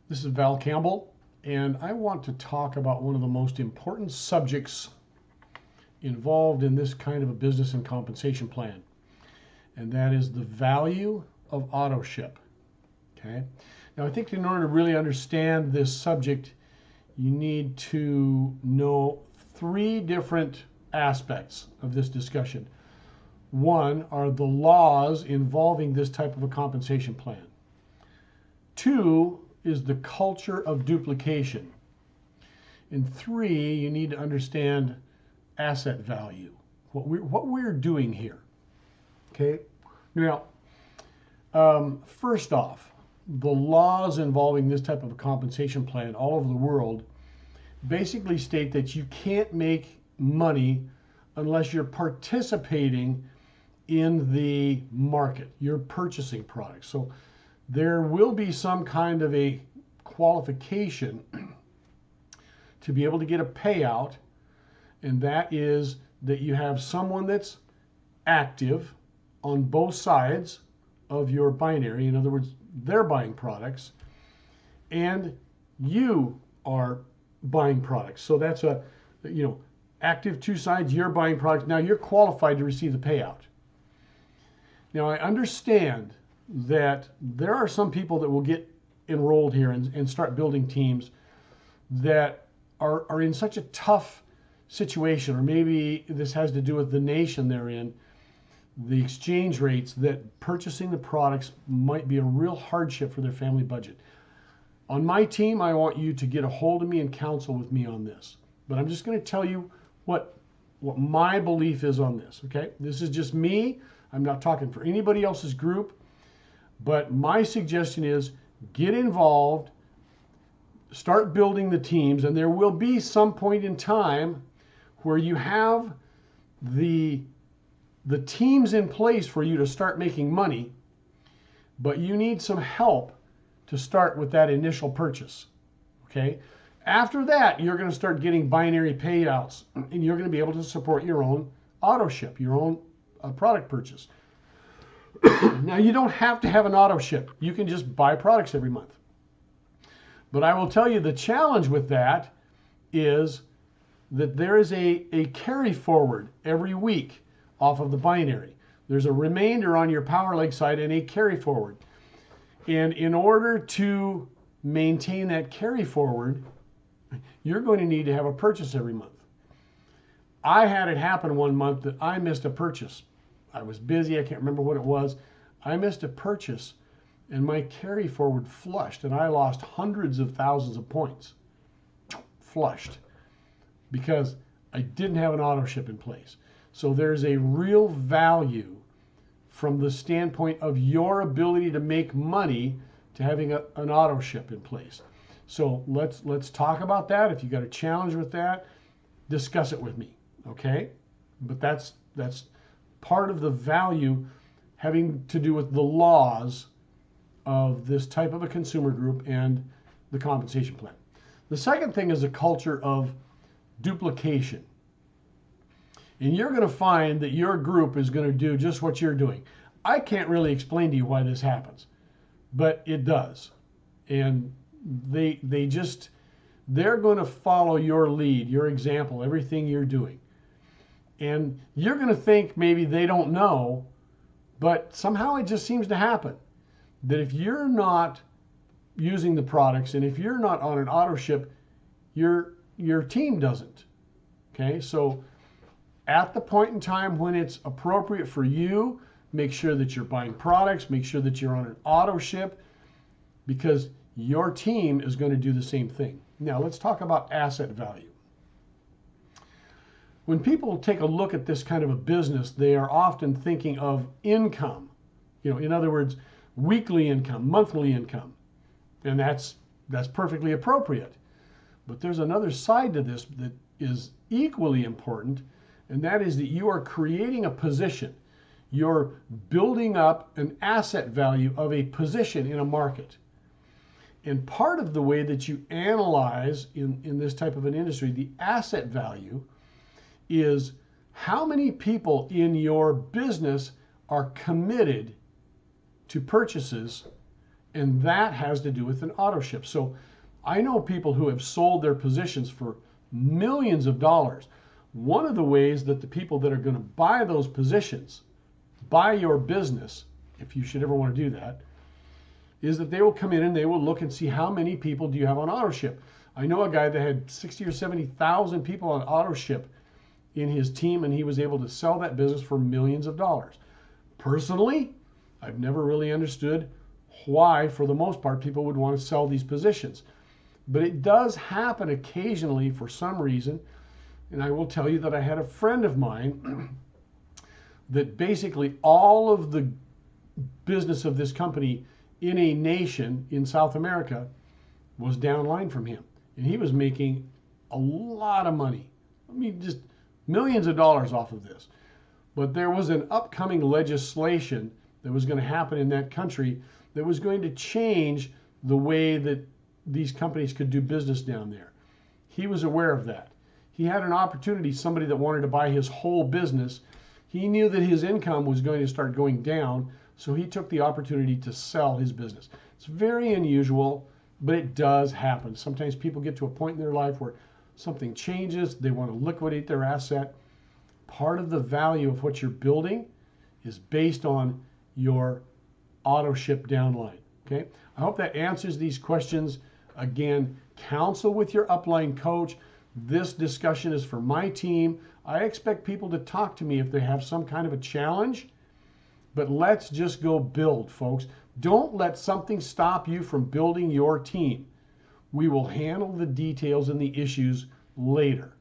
This is Val Campbell, and I want to talk about one of the most important subjects involved in this kind of a business and compensation plan, and that is the value of autoship. Okay. Now, I think in order to really understand this subject, you need to know three different aspects of this discussion. One are the laws involving this type of a compensation plan. Two is the culture of duplication. And three, you need to understand asset value, what we're doing here. Okay. Now, first off, the laws involving this type of a compensation plan all over the world basically state that you can't make money unless you're participating in the market. You're purchasing products. So there will be some kind of a qualification to be able to get a payout, and that is that you have someone that's active on both sides of your binary. In other words, they're buying products and you are buying products. So that's a, active two sides, you're buying products. Now you're qualified to receive the payout. Now I understand that there are some people that will get enrolled here and start building teams that are in such a tough situation, or maybe this has to do with the nation they're in, the exchange rates, that purchasing the products might be a real hardship for their family budget. On my team, I want you to get a hold of me and counsel with me on this. But I'm just going to tell you what my belief is on this, okay? This is just me. I'm not talking for anybody else's group. But my suggestion is get involved, start building the teams, and there will be some point in time where you have the teams in place for you to start making money, but you need some help to start with that initial purchase, okay? After that, you're going to start getting binary payouts, and you're going to be able to support your own auto ship, your own product purchase. Now, you don't have to have an auto ship. You can just buy products every month. But I will tell you the challenge with that is that there is a carry forward every week off of the binary. There's a remainder on your power leg side and a carry forward. And in order to maintain that carry forward, you're going to need to have a purchase every month. I had it happen one month that I missed a purchase. I was busy, I can't remember what it was. I missed a purchase and my carry forward flushed, and I lost hundreds of thousands of points. Flushed. Because I didn't have an auto ship in place. So there's a real value from the standpoint of your ability to make money to having an auto ship in place. So let's talk about that. If you got a challenge with that, discuss it with me, okay? But that's part of the value having to do with the laws of this type of a consumer group and the compensation plan. The second thing is a culture of duplication. And you're going to find that your group is going to do just what you're doing. I can't really explain to you why this happens, but it does. And they're going to follow your lead, your example, everything you're doing. And you're going to think maybe they don't know, but somehow it just seems to happen that if you're not using the products and if you're not on an auto ship, your team doesn't. Okay, so at the point in time when it's appropriate for you, make sure that you're buying products, make sure that you're on an auto ship, because your team is going to do the same thing. Now let's talk about asset value. When people take a look at this kind of a business, they are often thinking of income. In other words, weekly income, monthly income. And that's perfectly appropriate. But there's another side to this that is equally important, and that is that you are creating a position. You're building up an asset value of a position in a market. And part of the way that you analyze in this type of an industry, the asset value, is how many people in your business are committed to purchases And that has to do with an auto ship. So I know people who have sold their positions for millions of dollars. One of the ways that the people that are going to buy those positions, buy your business, if you should ever want to do that, is that they will come in and they will look and see how many people do you have on auto ship. I know a guy that had 60 or 70,000 people on auto ship in his team, and he was able to sell that business for millions of dollars. Personally, I've never really understood why, for the most part, people would want to sell these positions. But it does happen occasionally for some reason. And I will tell you that I had a friend of mine that basically all of the business of this company in a nation in South America was downline from him. And he was making a lot of money. I mean, just millions of dollars off of this. But there was an upcoming legislation that was going to happen in that country that was going to change the way that these companies could do business down there. He was aware of that. He had an opportunity, somebody that wanted to buy his whole business. He knew that his income was going to start going down, so he took the opportunity to sell his business. It's very unusual, but it does happen. Sometimes people get to a point in their life where something changes, they want to liquidate their asset. Part of the value of what you're building is based on your auto ship downline. Okay, I hope that answers these questions. Again, counsel with your upline coach. This discussion is for my team. I expect people to talk to me if they have some kind of a challenge, but let's just go build, folks. Don't let something stop you from building your team. We will handle the details and the issues later.